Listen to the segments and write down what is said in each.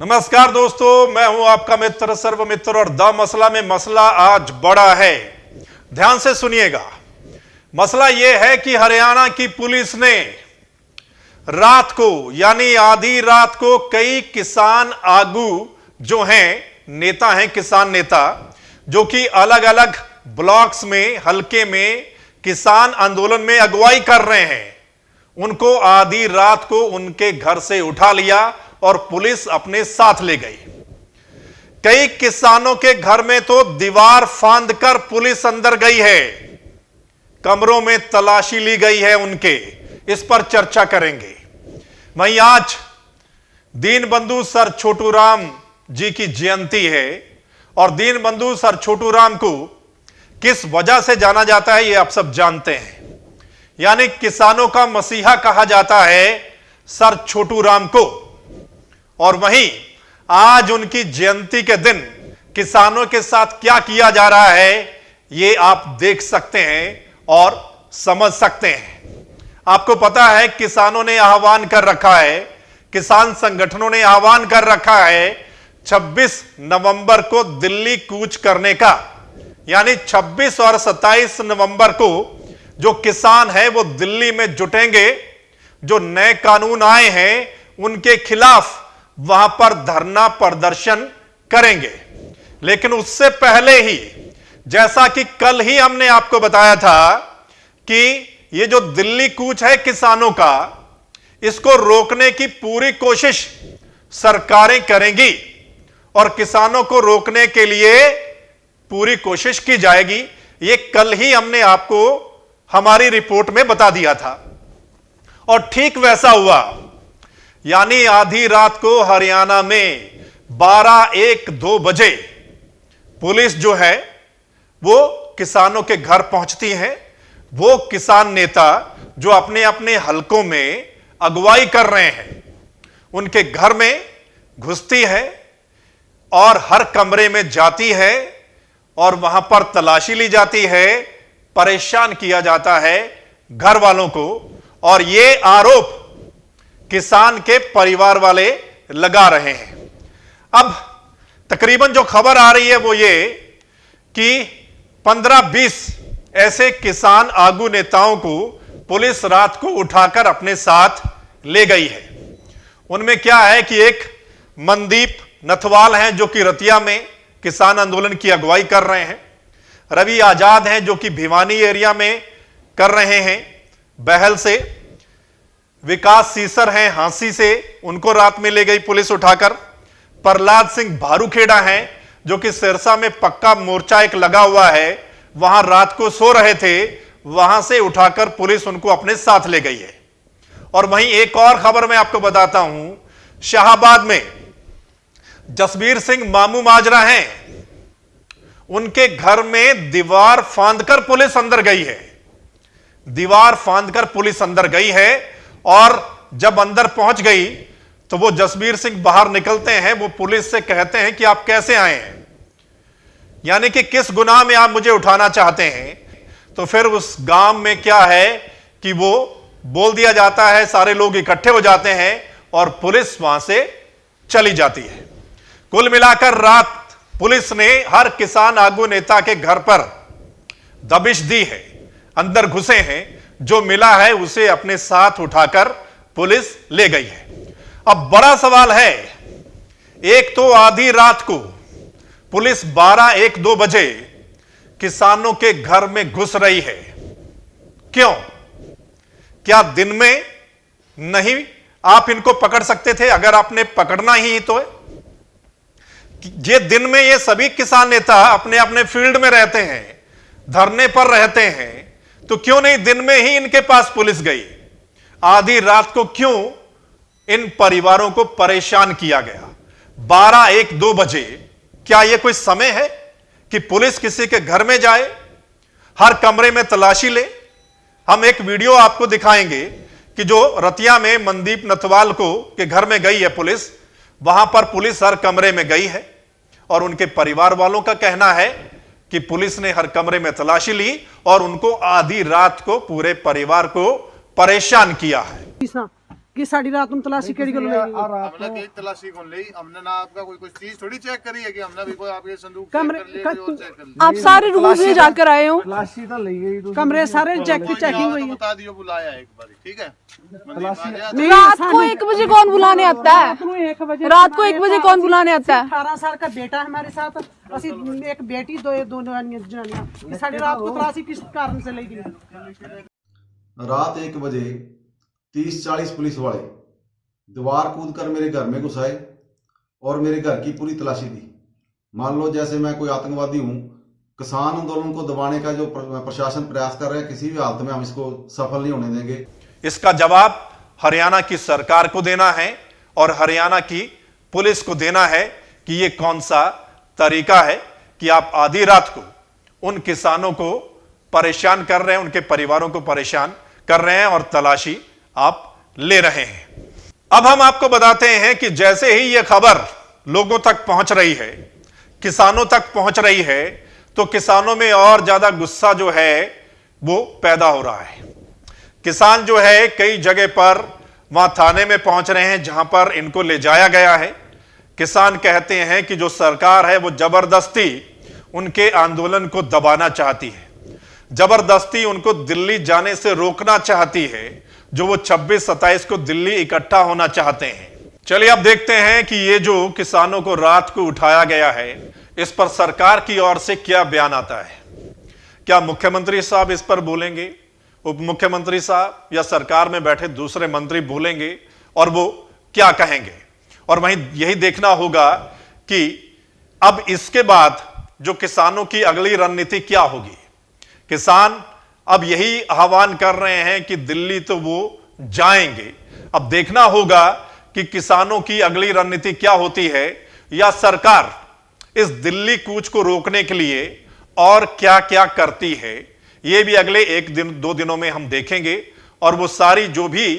नमस्कार दोस्तों, मैं हूं आपका मित्र सर्व मित्र और द मसला में मसला आज बड़ा है। ध्यान से सुनिएगा। मसला यह है कि हरियाणा की पुलिस ने रात को यानी आधी रात को कई किसान आगू जो हैं, नेता हैं, किसान नेता जो कि अलग अलग ब्लॉक्स में, हलके में किसान आंदोलन में अगुवाई कर रहे हैं, उनको आधी रात को उनके घर से उठा लिया और पुलिस अपने साथ ले गई। कई किसानों के घर में तो दीवार फांदकर पुलिस अंदर गई है, कमरों में तलाशी ली गई है उनके। इस पर चर्चा करेंगे। वहीं आज दीनबंधु सर छोटूराम जी की जयंती है और दीनबंधु सर छोटूराम को किस वजह से जाना जाता है ये आप सब जानते हैं। यानी किसानों का मसीहा कहा जाता है सर छोटूराम को। और वहीं आज उनकी जयंती के दिन किसानों के साथ क्या किया जा रहा है ये आप देख सकते हैं और समझ सकते हैं। आपको पता है किसानों ने आह्वान कर रखा है, किसान संगठनों ने आह्वान कर रखा है 26 नवंबर को दिल्ली कूच करने का। यानी 26 और 27 नवंबर को जो किसान है वो दिल्ली में जुटेंगे, जो नए कानून आए हैं उनके खिलाफ वहां पर धरना प्रदर्शन करेंगे। लेकिन उससे पहले ही, जैसा कि कल ही हमने आपको बताया था कि ये जो दिल्ली कूच है किसानों का, इसको रोकने की पूरी कोशिश सरकारें करेंगी और किसानों को रोकने के लिए पूरी कोशिश की जाएगी। ये कल ही हमने आपको हमारी रिपोर्ट में बता दिया था और ठीक वैसा हुआ। यानी आधी रात को हरियाणा में 12-1-2 बजे पुलिस जो है वो किसानों के घर पहुंचती है। वो किसान नेता जो अपने अपने हलकों में अगुवाई कर रहे हैं उनके घर में घुसती है और हर कमरे में जाती है और वहां पर तलाशी ली जाती है, परेशान किया जाता है घर वालों को। और ये आरोप किसान के परिवार वाले लगा रहे हैं। अब तकरीबन जो खबर आ रही है वो ये कि 15-20 ऐसे किसान आगू नेताओं को पुलिस रात को उठाकर अपने साथ ले गई है। उनमें क्या है कि एक मनदीप नथवाल हैं जो कि रतिया में किसान आंदोलन की अगुवाई कर रहे हैं, रवि आजाद हैं जो कि भिवानी एरिया में कर रहे हैं बहल से, विकास सीसर हैं हांसी से, उनको रात में ले गई पुलिस उठाकर, प्रहलाद सिंह भारूखेड़ा हैं जो कि सिरसा में पक्का मोर्चा एक लगा हुआ है, वहां रात को सो रहे थे, वहां से उठाकर पुलिस उनको अपने साथ ले गई है। और वहीं एक और खबर मैं आपको बताता हूं, शाहाबाद में जसबीर सिंह मामू माजरा हैं, उनके घर में दीवार फांदकर पुलिस अंदर गई है। दीवार फांदकर पुलिस अंदर गई है और जब अंदर पहुंच गई तो वो जसबीर सिंह बाहर निकलते हैं, वो पुलिस से कहते हैं कि आप कैसे आए हैं, यानी कि किस गुनाह में आप मुझे उठाना चाहते हैं। तो फिर उस गांव में क्या है कि वो बोल दिया जाता है, सारे लोग इकट्ठे हो जाते हैं और पुलिस वहां से चली जाती है। कुल मिलाकर रात पुलिस ने हर किसान आगू नेता के घर पर दबिश दी है, अंदर घुसे हैं, जो मिला है उसे अपने साथ उठाकर पुलिस ले गई है। अब बड़ा सवाल है, एक तो आधी रात को पुलिस 12-1-2 बजे किसानों के घर में घुस रही है, क्यों? क्या दिन में नहीं आप इनको पकड़ सकते थे? अगर आपने पकड़ना ही तो ये दिन में ये सभी किसान नेता अपने अपने फील्ड में रहते हैं, धरने पर रहते हैं, तो क्यों नहीं दिन में ही इनके पास पुलिस गई? आधी रात को क्यों इन परिवारों को परेशान किया गया 12-1-2 बजे? क्या यह कोई समय है कि पुलिस किसी के घर में जाए, हर कमरे में तलाशी ले? हम एक वीडियो आपको दिखाएंगे कि जो रतिया में मनदीप नथवाल को के घर में गई है पुलिस, वहां पर पुलिस हर कमरे में गई है और उनके परिवार वालों का कहना है कि पुलिस ने हर कमरे में तलाशी ली और उनको आधी रात को पूरे परिवार को परेशान किया है। कि साड़ी रात में तलाशी केड़ी गल लेगी। हमने कई तलाशी कौन ली, हमने ना आपका कोई चीज थोड़ी चेक करी है कि हमने भी कोई आपके संदूक कमरे चेक कर लिया, कोई और चेक कर लिया। आप सारे रूम्स में जाकर आए हो? तलाशी तो ली गई, कमरे सारे चेक की कोई चेकिंग नहीं हुई आया है। तो बता दियो, बुलाया एक बार, ठीक है। नहीं, रात को 1 बजे कौन बुलाने आता है? रात को 1 बजे कौन बुलाने आता है? 18 साल का बेटा है हमारे साथ, असी एक बेटी दो जनानियां साढ़े रात को तलाशी किस कारण से लेगी। रात 1 बजे 30-40 पुलिस वाले दीवार कूदकर मेरे घर में घुस आए और मेरे घर की पूरी तलाशी दी। मान लो जैसे मैं कोई आतंकवादी हूं। किसान आंदोलन को दबाने का जो प्रशासन प्रयास कर रहा है, किसी भी हालत में हम इसको सफल नहीं होने देंगे। इसका जवाब हरियाणा की सरकार को देना है और हरियाणा की पुलिस को देना है कि यह कौन सा तरीका है कि आप आधी रात को उन किसानों को परेशान कर रहे हैं, उनके परिवारों को परेशान कर रहे हैं और तलाशी आप ले रहे हैं। अब हम आपको बताते हैं कि जैसे ही यह खबर लोगों तक पहुंच रही है, किसानों तक पहुंच रही है, तो किसानों में और ज्यादा गुस्सा जो है वो पैदा हो रहा है। किसान जो है कई जगह पर वहां थाने में पहुंच रहे हैं जहां पर इनको ले जाया गया है। किसान कहते हैं कि जो सरकार है वो जबरदस्ती उनके आंदोलन को दबाना चाहती है, जबरदस्ती उनको दिल्ली जाने से रोकना चाहती है, जो वो 26-27 को दिल्ली इकट्ठा होना चाहते हैं। चलिए अब देखते हैं कि ये जो किसानों को रात को उठाया गया है, इस पर सरकार की ओर से क्या बयान आता है। क्या मुख्यमंत्री साहब इस पर बोलेंगे, उप मुख्यमंत्री साहब या सरकार में बैठे दूसरे मंत्री बोलेंगे और वो क्या कहेंगे। और वहीं यही देखना होगा कि अब इसके बाद जो किसानों की अगली रणनीति क्या होगी। किसान अब यही आह्वान कर रहे हैं कि दिल्ली तो वो जाएंगे। अब देखना होगा कि किसानों की अगली रणनीति क्या होती है, या सरकार इस दिल्ली कूच को रोकने के लिए और क्या क्या करती है। यह भी अगले 1-2 दिनों में हम देखेंगे और वो सारी जो भी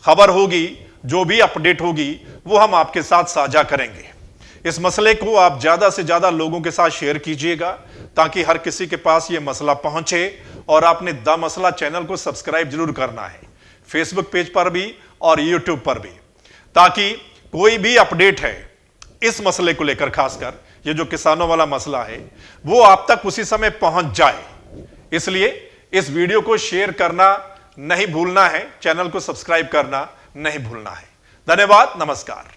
खबर होगी, जो भी अपडेट होगी, वो हम आपके साथ साझा करेंगे। इस मसले को आप ज्यादा से ज्यादा लोगों के साथ शेयर कीजिएगा ताकि हर किसी के पास यह मसला पहुंचे। और आपने द मसला चैनल को सब्सक्राइब जरूर करना है, फेसबुक पेज पर भी और यूट्यूब पर भी, ताकि कोई भी अपडेट है इस मसले को लेकर, खासकर ये जो किसानों वाला मसला है, वो आप तक उसी समय पहुंच जाए। इसलिए इस वीडियो को शेयर करना नहीं भूलना है, चैनल को सब्सक्राइब करना नहीं भूलना है। धन्यवाद, नमस्कार।